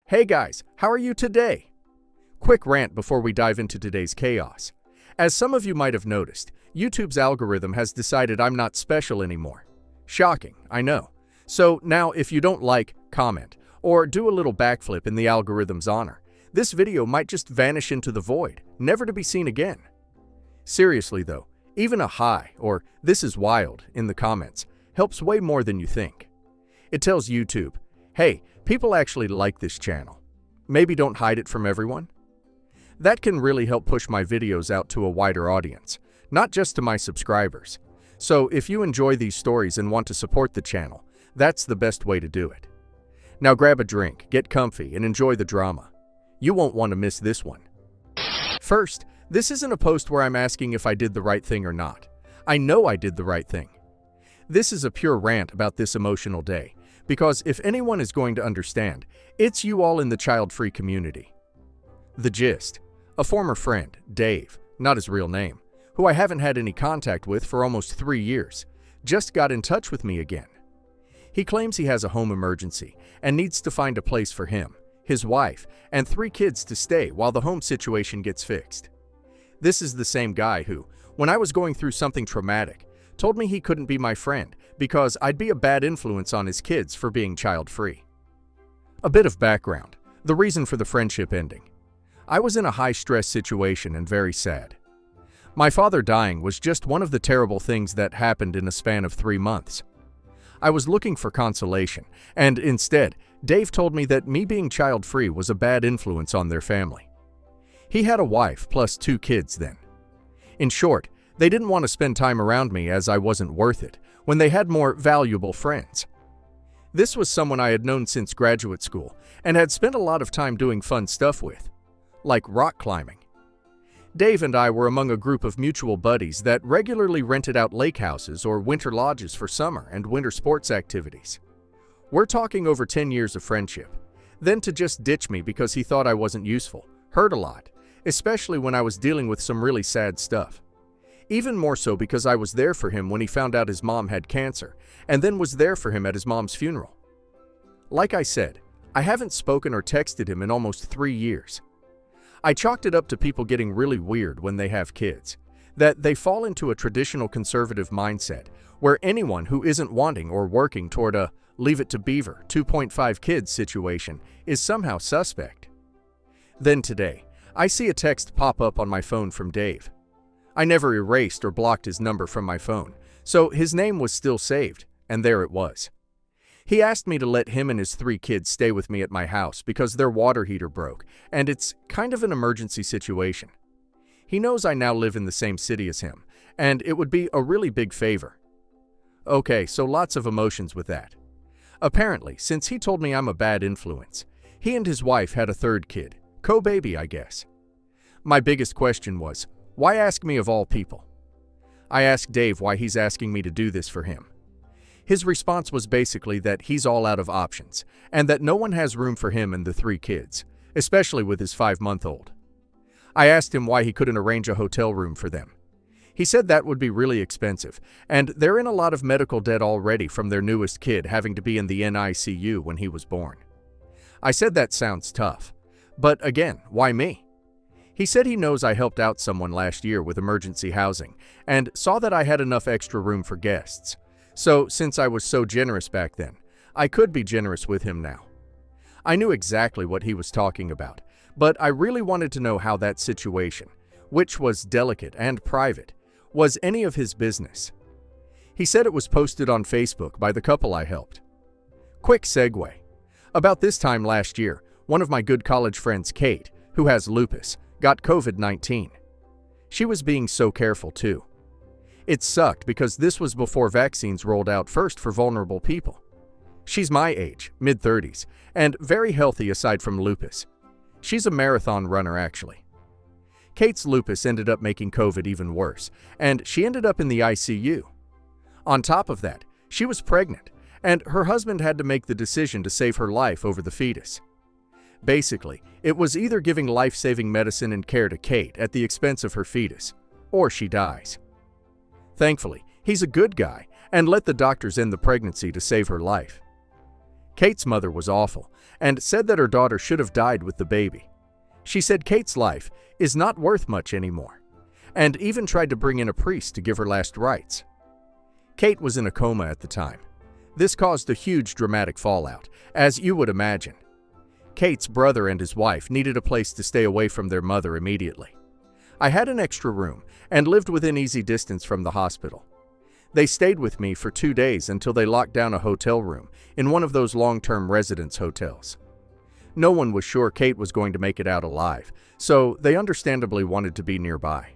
Hey guys, how are you today? Quick rant before we dive into today's chaos. As some of you might have noticed, YouTube's algorithm has decided I'm not special anymore. Shocking, I know. So now if you don't like, comment, or do a little backflip in the algorithm's honor, this video might just vanish into the void, never to be seen again. Seriously though, even a hi or "this is wild" in the comments helps way more than you think. It tells YouTube, hey, people actually like this channel. Maybe don't hide it from everyone. That can really help push my videos out to a wider audience, not just to my subscribers. So if you enjoy these stories and want to support the channel, that's the best way to do it. Now grab a drink, get comfy, and enjoy the drama. You won't want to miss this one. First, this isn't a post where I'm asking if I did the right thing or not. I know I did the right thing. This is a pure rant about this emotional day, because if anyone is going to understand, it's you all in the child-free community. The gist: a former friend, Dave, not his real name, who I haven't had any contact with for almost 3 years, just got in touch with me again. He claims he has a home emergency and needs to find a place for him, his wife, and 3 kids to stay while the home situation gets fixed. This is the same guy who, when I was going through something traumatic, told me he couldn't be my friend because I'd be a bad influence on his kids for being child-free. A bit of background: the reason for the friendship ending. I was in a high-stress situation and very sad. My father dying was just one of the terrible things that happened in a span of 3 months. I was looking for consolation, and instead, Dave told me that me being child-free was a bad influence on their family. He had a wife plus 2 kids then. In short, they didn't want to spend time around me as I wasn't worth it, when they had more valuable friends. This was someone I had known since graduate school and had spent a lot of time doing fun stuff with, like rock climbing. Dave and I were among a group of mutual buddies that regularly rented out lake houses or winter lodges for summer and winter sports activities. We're talking over 10 years of friendship. Then to just ditch me because he thought I wasn't useful hurt a lot, especially when I was dealing with some really sad stuff. Even more so because I was there for him when he found out his mom had cancer, and then was there for him at his mom's funeral. Like I said, I haven't spoken or texted him in almost 3 years. I chalked it up to people getting really weird when they have kids, that they fall into a traditional conservative mindset where anyone who isn't wanting or working toward a leave it to Beaver 2.5 kids situation is somehow suspect. Then today, I see a text pop up on my phone from Dave. I never erased or blocked his number from my phone, so his name was still saved, and there it was. He asked me to let him and his 3 kids stay with me at my house because their water heater broke, and it's kind of an emergency situation. He knows I now live in the same city as him, and it would be a really big favor. Okay, so lots of emotions with that. Apparently, since he told me I'm a bad influence, he and his wife had a 3rd kid, co-baby I guess. My biggest question was, why ask me of all people? I asked Dave why he's asking me to do this for him. His response was basically that he's all out of options, and that no one has room for him and the 3 kids, especially with his 5-month-old. I asked him why he couldn't arrange a hotel room for them. He said that would be really expensive, and they're in a lot of medical debt already from their newest kid having to be in the NICU when he was born. I said that sounds tough, but again, why me? He said he knows I helped out someone last year with emergency housing and saw that I had enough extra room for guests. So, since I was so generous back then, I could be generous with him now. I knew exactly what he was talking about, but I really wanted to know how that situation, which was delicate and private, was any of his business. He said it was posted on Facebook by the couple I helped. Quick segue. About this time last year, one of my good college friends, Kate, who has lupus, got COVID-19. She was being so careful too. It sucked because this was before vaccines rolled out first for vulnerable people. She's my age, mid-30s, and very healthy aside from lupus. She's a marathon runner actually. Kate's lupus ended up making COVID even worse, and she ended up in the ICU. On top of that, she was pregnant, and her husband had to make the decision to save her life over the fetus. Basically, it was either giving life-saving medicine and care to Kate at the expense of her fetus, or she dies. Thankfully, he's a good guy and let the doctors end the pregnancy to save her life. Kate's mother was awful and said that her daughter should have died with the baby. She said Kate's life is not worth much anymore, and even tried to bring in a priest to give her last rites. Kate was in a coma at the time. This caused a huge dramatic fallout, as you would imagine. Kate's brother and his wife needed a place to stay away from their mother immediately. I had an extra room and lived within easy distance from the hospital. They stayed with me for 2 days until they locked down a hotel room in one of those long-term residence hotels. No one was sure Kate was going to make it out alive, so they understandably wanted to be nearby.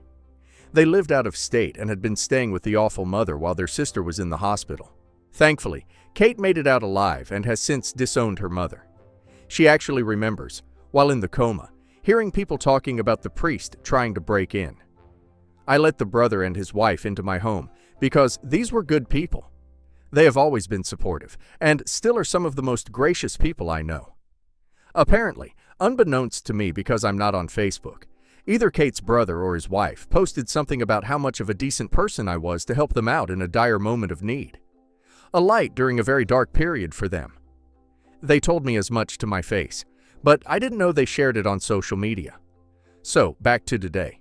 They lived out of state and had been staying with the awful mother while their sister was in the hospital. Thankfully, Kate made it out alive and has since disowned her mother. She actually remembers, while in the coma, hearing people talking about the priest trying to break in. I let the brother and his wife into my home because these were good people. They have always been supportive and still are some of the most gracious people I know. Apparently, unbeknownst to me because I'm not on Facebook, either Kate's brother or his wife posted something about how much of a decent person I was to help them out in a dire moment of need. A light during a very dark period for them. They told me as much to my face, but I didn't know they shared it on social media. So, back to today.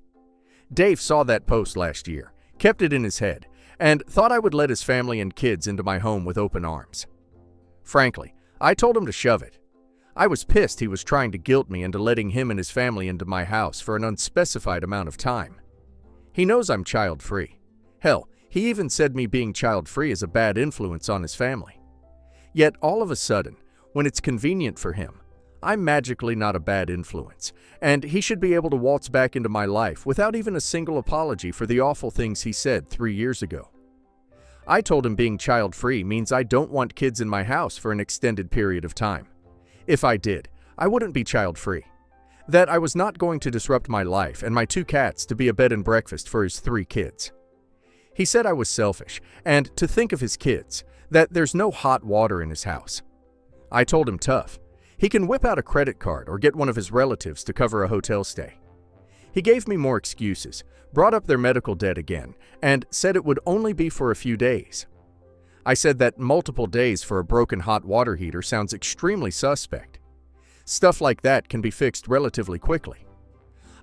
Dave saw that post last year, kept it in his head, and thought I would let his family and kids into my home with open arms. Frankly, I told him to shove it. I was pissed he was trying to guilt me into letting him and his family into my house for an unspecified amount of time. He knows I'm child-free. Hell, he even said me being child-free is a bad influence on his family. Yet all of a sudden, when it's convenient for him, I'm magically not a bad influence, and he should be able to waltz back into my life without even a single apology for the awful things he said 3 years ago. I told him being child-free means I don't want kids in my house for an extended period of time. If I did, I wouldn't be child-free. That I was not going to disrupt my life and my 2 cats to be a bed and breakfast for his 3 kids. He said I was selfish, and to think of his kids, that there's no hot water in his house. I told him tough. He can whip out a credit card or get one of his relatives to cover a hotel stay. He gave me more excuses, brought up their medical debt again, and said it would only be for a few days. I said that multiple days for a broken hot water heater sounds extremely suspect. Stuff like that can be fixed relatively quickly.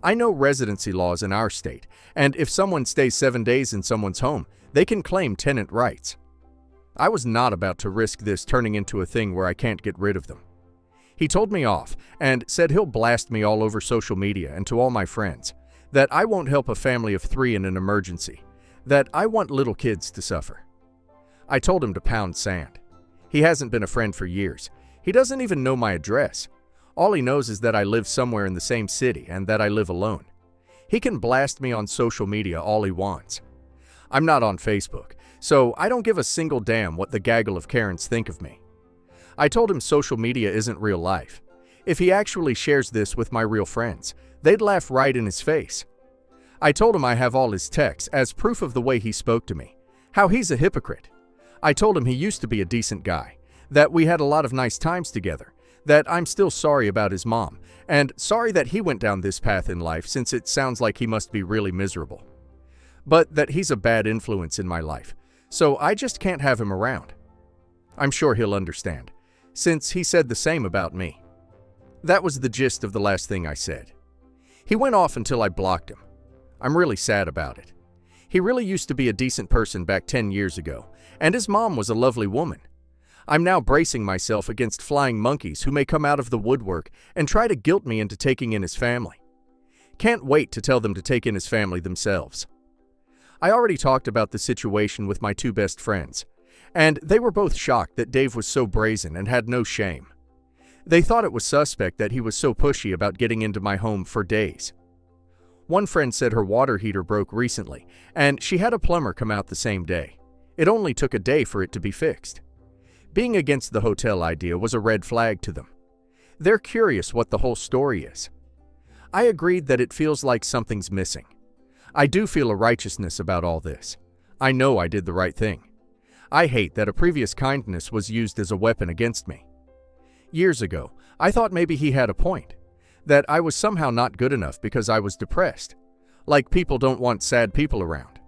I know residency laws in our state, and if someone stays 7 days in someone's home, they can claim tenant rights. I was not about to risk this turning into a thing where I can't get rid of them. He told me off and said he'll blast me all over social media and to all my friends, that I won't help a family of 3 in an emergency, that I want little kids to suffer. I told him to pound sand. He hasn't been a friend for years. He doesn't even know my address. All he knows is that I live somewhere in the same city and that I live alone. He can blast me on social media all he wants. I'm not on Facebook, so I don't give a single damn what the gaggle of Karens think of me. I told him social media isn't real life. If he actually shares this with my real friends, they'd laugh right in his face. I told him I have all his texts as proof of the way he spoke to me, how he's a hypocrite. I told him he used to be a decent guy, that we had a lot of nice times together, that I'm still sorry about his mom, and sorry that he went down this path in life since it sounds like he must be really miserable. But that he's a bad influence in my life, so I just can't have him around. I'm sure he'll understand, since he said the same about me. That was the gist of the last thing I said. He went off until I blocked him. I'm really sad about it. He really used to be a decent person back 10 years ago, and his mom was a lovely woman. I'm now bracing myself against flying monkeys who may come out of the woodwork and try to guilt me into taking in his family. Can't wait to tell them to take in his family themselves. I already talked about the situation with my 2 best friends, and they were both shocked that Dave was so brazen and had no shame. They thought it was suspect that he was so pushy about getting into my home for days. One friend said her water heater broke recently, and she had a plumber come out the same day. It only took a day for it to be fixed. Being against the hotel idea was a red flag to them. They're curious what the whole story is. I agreed that it feels like something's missing. I do feel a righteousness about all this. I know I did the right thing. I hate that a previous kindness was used as a weapon against me. Years ago, I thought maybe he had a point, that I was somehow not good enough because I was depressed, like people don't want sad people around.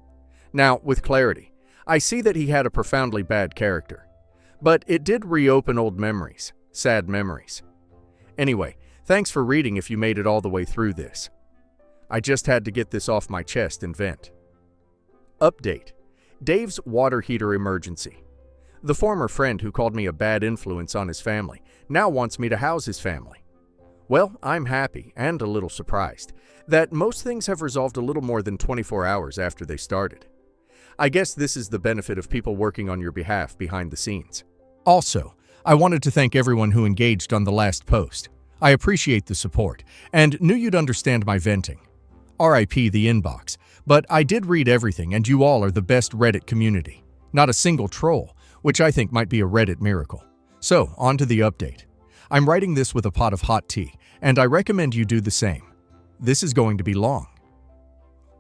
Now, with clarity, I see that he had a profoundly bad character. But it did reopen old memories, sad memories. Anyway, thanks for reading if you made it all the way through this. I just had to get this off my chest and vent. Update: Dave's water heater emergency. The former friend who called me a bad influence on his family now wants me to house his family. Well, I'm happy and a little surprised that most things have resolved a little more than 24 hours after they started. I guess this is the benefit of people working on your behalf behind the scenes. Also, I wanted to thank everyone who engaged on the last post. I appreciate the support and knew you'd understand my venting. RIP the inbox, but I did read everything and you all are the best Reddit community. Not a single troll, which I think might be a Reddit miracle. So, on to the update. I'm writing this with a pot of hot tea, and I recommend you do the same. This is going to be long.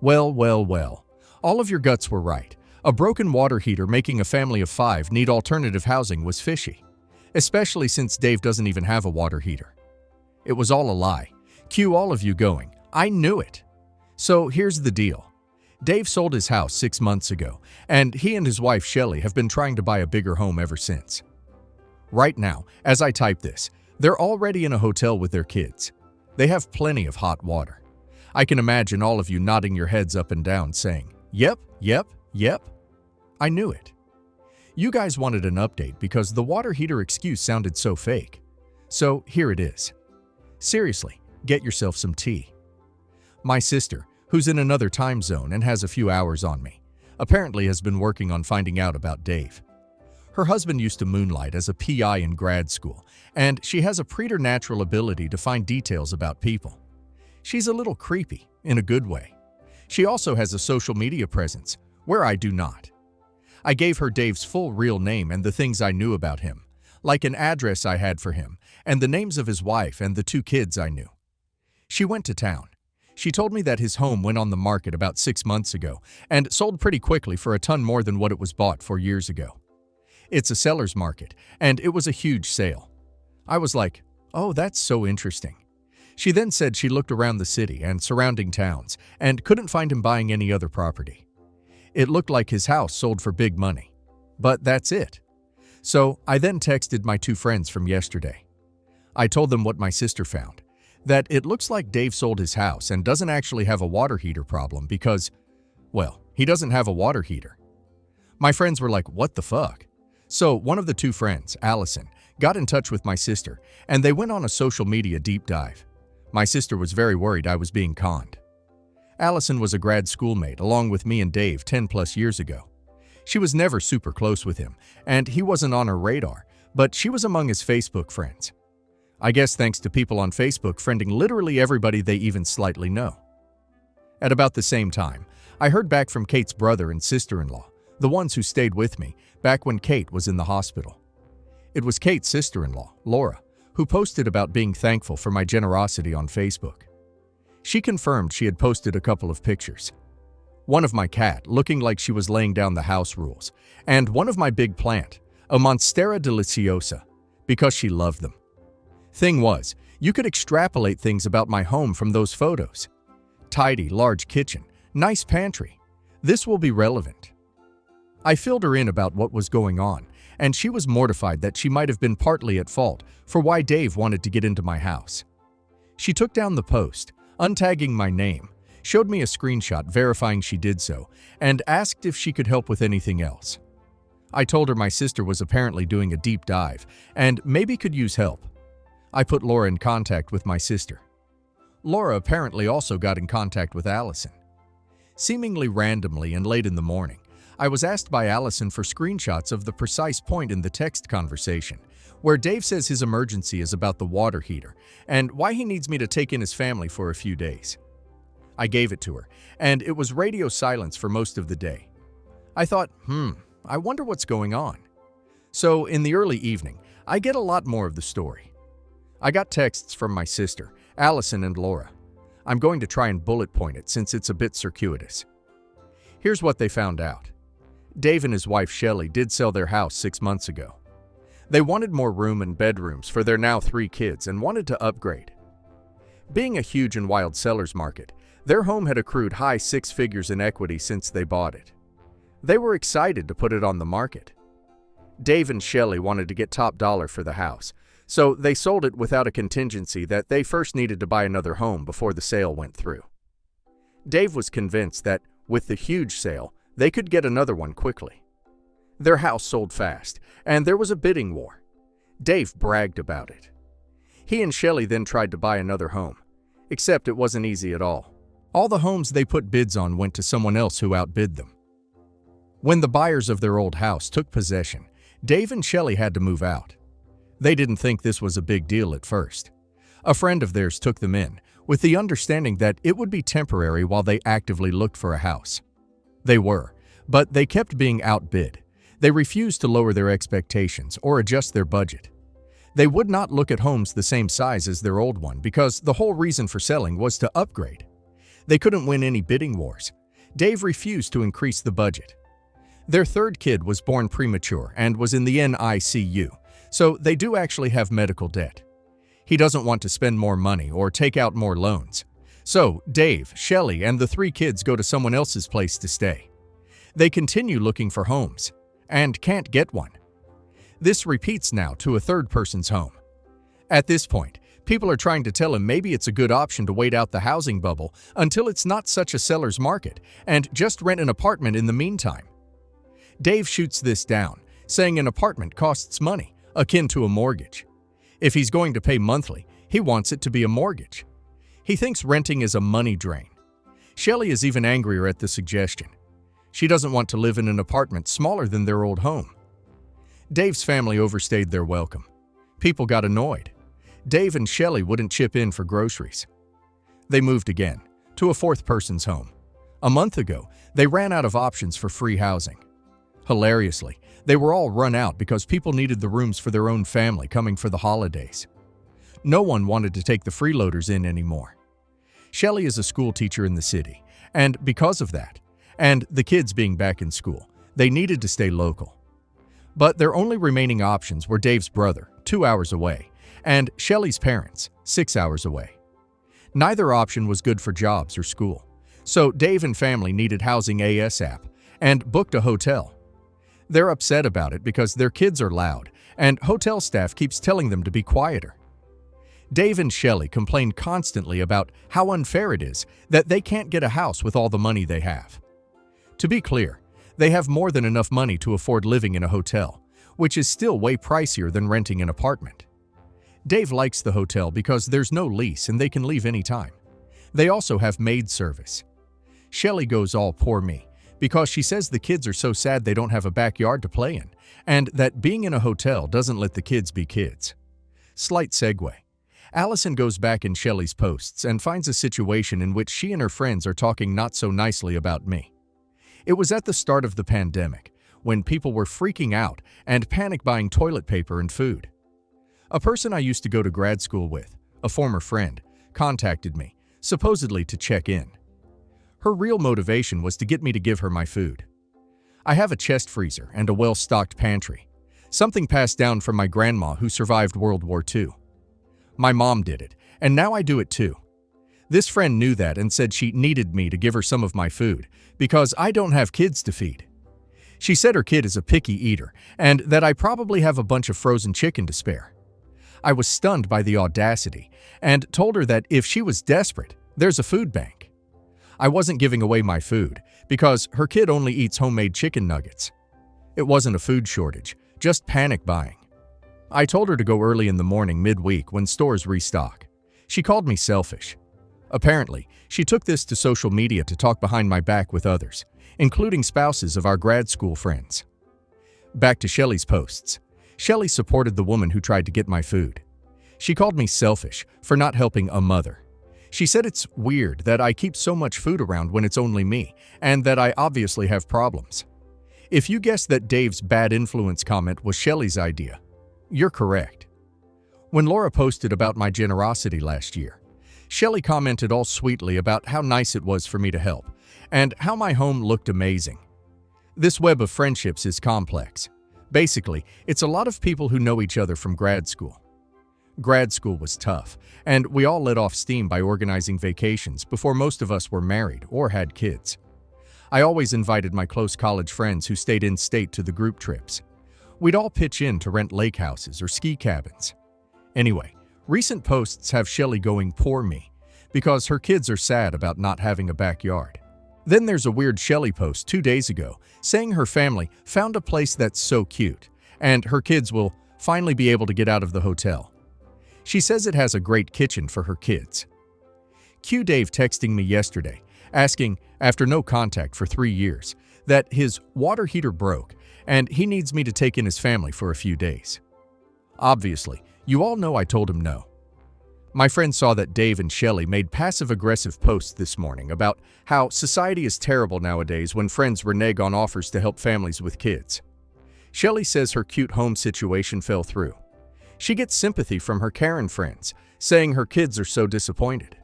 Well. All of your guts were right. A broken water heater making a family of 5 need alternative housing was fishy. Especially since Dave doesn't even have a water heater. It was all a lie. Cue all of you going, I knew it. So here's the deal. Dave sold his house 6 months ago, and he and his wife Shelley have been trying to buy a bigger home ever since. Right now, as I type this, they're already in a hotel with their kids. They have plenty of hot water. I can imagine all of you nodding your heads up and down saying, yep. I knew it. You guys wanted an update because the water heater excuse sounded so fake. So here it is. Seriously, get yourself some tea. My sister, who's in another time zone and has a few hours on me, apparently has been working on finding out about Dave. Her husband used to moonlight as a PI in grad school, and she has a preternatural ability to find details about people. She's a little creepy, in a good way. She also has a social media presence, where I do not. I gave her Dave's full real name and the things I knew about him, like an address I had for him, and the names of his wife and the 2 kids I knew. She went to town. She told me that his home went on the market about 6 months ago and sold pretty quickly for a ton more than what it was bought for years ago. It's a seller's market, and it was a huge sale. I was like, oh, that's so interesting. She then said she looked around the city and surrounding towns and couldn't find him buying any other property. It looked like his house sold for big money. But that's it. So I then texted my 2 friends from yesterday. I told them what my sister found, that it looks like Dave sold his house and doesn't actually have a water heater problem because, well, he doesn't have a water heater. My friends were like, what the fuck? So one of the 2 friends, Allison, got in touch with my sister and they went on a social media deep dive. My sister was very worried I was being conned. Allison was a grad schoolmate along with me and Dave 10 plus years ago. She was never super close with him, and he wasn't on her radar, but she was among his Facebook friends. I guess thanks to people on Facebook friending literally everybody they even slightly know. At about the same time, I heard back from Kate's brother and sister-in-law, the ones who stayed with me back when Kate was in the hospital. It was Kate's sister-in-law, Laura, who posted about being thankful for my generosity on Facebook. She confirmed she had posted a couple of pictures. One of my cat looking like she was laying down the house rules, and one of my big plant, a Monstera deliciosa, because she loved them. Thing was, you could extrapolate things about my home from those photos. Tidy, large kitchen, nice pantry. This will be relevant. I filled her in about what was going on, and she was mortified that she might have been partly at fault for why Dave wanted to get into my house. She took down the post, untagging my name, showed me a screenshot verifying she did so, and asked if she could help with anything else. I told her my sister was apparently doing a deep dive and maybe could use help. I put Laura in contact with my sister. Laura apparently also got in contact with Allison. Seemingly randomly and late in the morning, I was asked by Allison for screenshots of the precise point in the text conversation, where Dave says his emergency is about the water heater and why he needs me to take in his family for a few days. I gave it to her, and it was radio silence for most of the day. I thought, I wonder what's going on. So in the early evening, I get a lot more of the story. I got texts from my sister, Allison, and Laura. I'm going to try and bullet point it since it's a bit circuitous. Here's what they found out. Dave and his wife Shelley did sell their house 6 months ago. They wanted more room and bedrooms for their now 3 kids and wanted to upgrade. Being a huge and wild seller's market, their home had accrued high 6 figures in equity since they bought it. They were excited to put it on the market. Dave and Shelley wanted to get top dollar for the house, so they sold it without a contingency that they first needed to buy another home before the sale went through. Dave was convinced that, with the huge sale, they could get another one quickly. Their house sold fast, and there was a bidding war. Dave bragged about it. He and Shelley then tried to buy another home, except it wasn't easy at all. All the homes they put bids on went to someone else who outbid them. When the buyers of their old house took possession, Dave and Shelley had to move out. They didn't think this was a big deal at first. A friend of theirs took them in, with the understanding that it would be temporary while they actively looked for a house. They were, but they kept being outbid. They refused to lower their expectations or adjust their budget. They would not look at homes the same size as their old one because the whole reason for selling was to upgrade. They couldn't win any bidding wars. Dave refused to increase the budget. Their third kid was born premature and was in the NICU, so they do actually have medical debt. He doesn't want to spend more money or take out more loans. So Dave, Shelley, and the 3 kids go to someone else's place to stay. They continue looking for homes and can't get one. This repeats now to a third person's home. At this point, people are trying to tell him maybe it's a good option to wait out the housing bubble until it's not such a seller's market and just rent an apartment in the meantime. Dave shoots this down, saying an apartment costs money, akin to a mortgage. If he's going to pay monthly, he wants it to be a mortgage. He thinks renting is a money drain. Shelley is even angrier at the suggestion. She doesn't want to live in an apartment smaller than their old home. Dave's family overstayed their welcome. People got annoyed. Dave and Shelley wouldn't chip in for groceries. They moved again, to a 4th person's home. A month ago, they ran out of options for free housing. Hilariously, they were all run out because people needed the rooms for their own family coming for the holidays. No one wanted to take the freeloaders in anymore. Shelley is a school teacher in the city, and because of that, and the kids being back in school, they needed to stay local. But their only remaining options were Dave's brother, 2 hours away, and Shelley's parents, 6 hours away. Neither option was good for jobs or school, so Dave and family needed housing ASAP and booked a hotel. They're upset about it because their kids are loud, and hotel staff keeps telling them to be quieter. Dave and Shelley complain constantly about how unfair it is that they can't get a house with all the money they have. To be clear, they have more than enough money to afford living in a hotel, which is still way pricier than renting an apartment. Dave likes the hotel because there's no lease and they can leave anytime. They also have maid service. Shelley goes all poor me, because she says the kids are so sad they don't have a backyard to play in, and that being in a hotel doesn't let the kids be kids. Slight segue. Allison goes back in Shelley's posts and finds a situation in which she and her friends are talking not so nicely about me. It was at the start of the pandemic, when people were freaking out and panic buying toilet paper and food. A person I used to go to grad school with, a former friend, contacted me, supposedly to check in. Her real motivation was to get me to give her my food. I have a chest freezer and a well-stocked pantry, something passed down from my grandma who survived World War II. My mom did it, and now I do it too. This friend knew that and said she needed me to give her some of my food because I don't have kids to feed. She said her kid is a picky eater and that I probably have a bunch of frozen chicken to spare. I was stunned by the audacity and told her that if she was desperate, there's a food bank. I wasn't giving away my food because her kid only eats homemade chicken nuggets. It wasn't a food shortage, just panic buying. I told her to go early in the morning midweek when stores restock. She called me selfish. Apparently, she took this to social media to talk behind my back with others, including spouses of our grad school friends. Back to Shelley's posts. Shelley supported the woman who tried to get my food. She called me selfish for not helping a mother. She said it's weird that I keep so much food around when it's only me, and that I obviously have problems. If you guessed that Dave's bad influence comment was Shelley's idea, you're correct. When Laura posted about my generosity last year, Shelley commented all sweetly about how nice it was for me to help, and how my home looked amazing. This web of friendships is complex. Basically, it's a lot of people who know each other from grad school. Grad school was tough, and we all let off steam by organizing vacations before most of us were married or had kids. I always invited my close college friends who stayed in state to the group trips. We'd all pitch in to rent lake houses or ski cabins. Anyway, recent posts have Shelly going poor me because her kids are sad about not having a backyard. Then there's a weird Shelly post 2 days ago saying her family found a place that's so cute and her kids will finally be able to get out of the hotel. She says it has a great kitchen for her kids. Q Dave texting me yesterday, asking, after no contact for 3 years, that his water heater broke and he needs me to take in his family for a few days. Obviously, you all know I told him no. My friend saw that Dave and Shelly made passive-aggressive posts this morning about how society is terrible nowadays when friends renege on offers to help families with kids. Shelly says her cute home situation fell through. She gets sympathy from her Karen friends, saying her kids are so disappointed.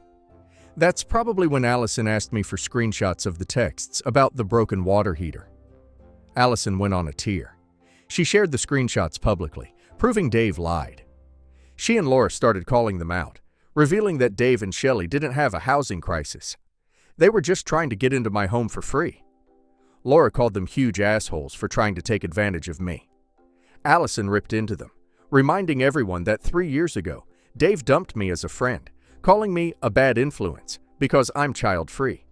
That's probably when Allison asked me for screenshots of the texts about the broken water heater. Allison went on a tear. She shared the screenshots publicly, proving Dave lied. She and Laura started calling them out, revealing that Dave and Shelly didn't have a housing crisis. They were just trying to get into my home for free. Laura called them huge assholes for trying to take advantage of me. Allison ripped into them, reminding everyone that 3 years ago, Dave dumped me as a friend, calling me a bad influence because I'm child-free.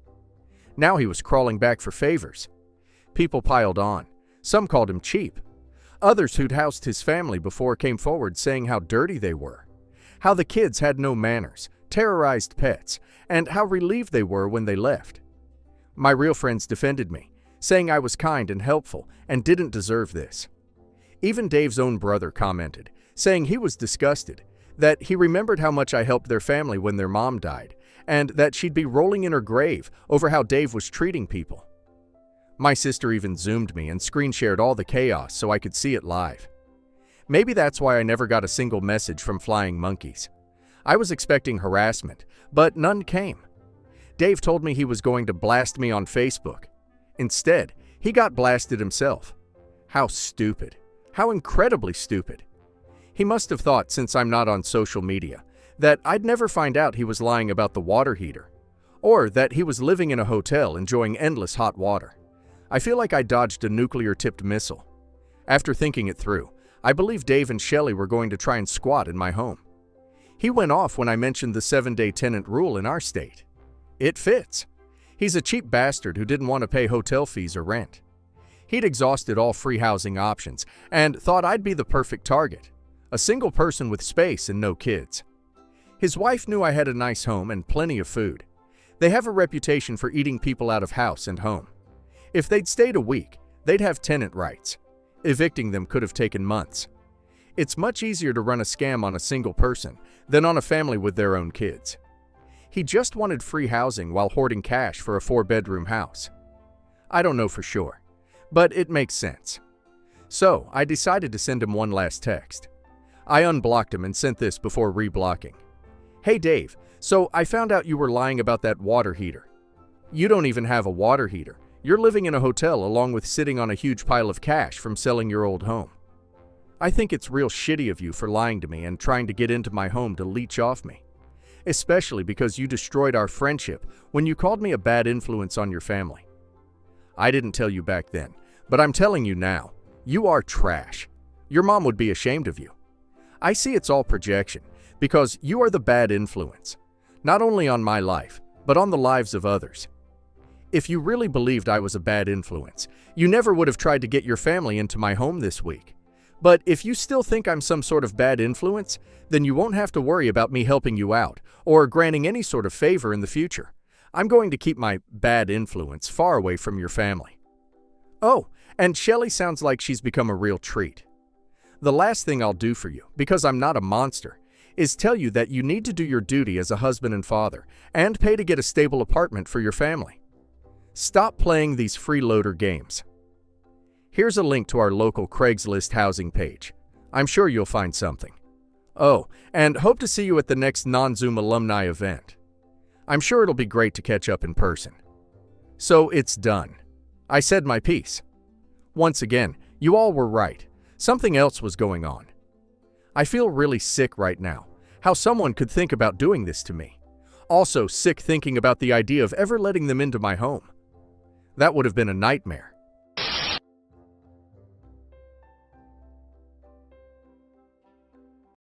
Now he was crawling back for favors. People piled on. Some called him cheap. Others who'd housed his family before came forward saying how dirty they were, how the kids had no manners, terrorized pets, and how relieved they were when they left. My real friends defended me, saying I was kind and helpful and didn't deserve this. Even Dave's own brother commented, saying he was disgusted, that he remembered how much I helped their family when their mom died, and that she'd be rolling in her grave over how Dave was treating people. My sister even Zoomed me and screen shared all the chaos so I could see it live. Maybe that's why I never got a single message from Flying Monkeys. I was expecting harassment, but none came. Dave told me he was going to blast me on Facebook. Instead, he got blasted himself. How stupid. How incredibly stupid. He must have thought, since I'm not on social media, that I'd never find out he was lying about the water heater, or that he was living in a hotel enjoying endless hot water. I feel like I dodged a nuclear-tipped missile. After thinking it through, I believe Dave and Shelly were going to try and squat in my home. He went off when I mentioned the 7-day tenant rule in our state. It fits. He's a cheap bastard who didn't want to pay hotel fees or rent. He'd exhausted all free housing options and thought I'd be the perfect target, a single person with space and no kids. His wife knew I had a nice home and plenty of food. They have a reputation for eating people out of house and home. If they'd stayed a week, they'd have tenant rights. Evicting them could have taken months. It's much easier to run a scam on a single person than on a family with their own kids. He just wanted free housing while hoarding cash for a 4-bedroom house. I don't know for sure, but it makes sense. So, I decided to send him one last text. I unblocked him and sent this before reblocking. Hey Dave, so I found out you were lying about that water heater. You don't even have a water heater. You're living in a hotel along with sitting on a huge pile of cash from selling your old home. I think it's real shitty of you for lying to me and trying to get into my home to leech off me. Especially because you destroyed our friendship when you called me a bad influence on your family. I didn't tell you back then, but I'm telling you now, you are trash. Your mom would be ashamed of you. I see it's all projection, because you are the bad influence, not only on my life, but on the lives of others. If you really believed I was a bad influence, you never would have tried to get your family into my home this week. But if you still think I'm some sort of bad influence, then you won't have to worry about me helping you out or granting any sort of favor in the future. I'm going to keep my bad influence far away from your family. Oh, and Shelly sounds like she's become a real treat. The last thing I'll do for you, because I'm not a monster, is tell you that you need to do your duty as a husband and father and pay to get a stable apartment for your family. Stop playing these freeloader games. Here's a link to our local Craigslist housing page. I'm sure you'll find something. Oh, and hope to see you at the next non-Zoom alumni event. I'm sure it'll be great to catch up in person. So it's done. I said my piece. Once again, you all were right. Something else was going on. I feel really sick right now. How someone could think about doing this to me. Also sick thinking about the idea of ever letting them into my home. That would have been a nightmare.